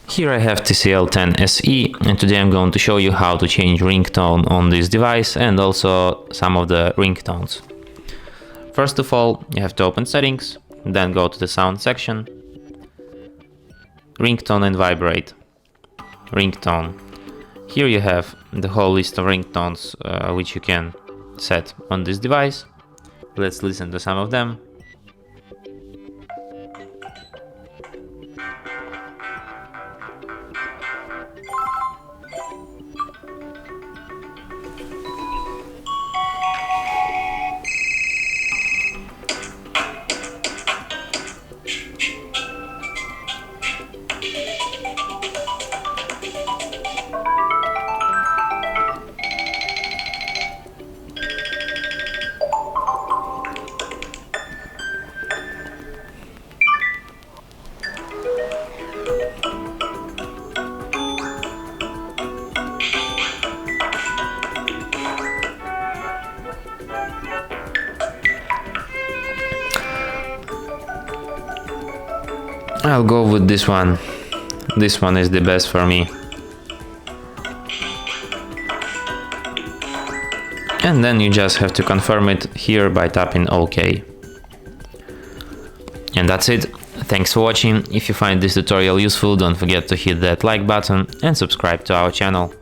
Here I have TCL 10 SE, and today I'm going to show you how to change ringtone on this device and also some of the ringtones. First of all, you have to open settings, then go to the sound section, ringtone and vibrate, ringtone. Here you have the whole list of ringtones which you can set on this device. Let's listen to some of them. I'll go with this one. This one is the best for me. And then you just have to confirm it here by tapping OK. And that's it. Thanks for watching. If you find this tutorial useful, don't forget to hit that like button and subscribe to our channel.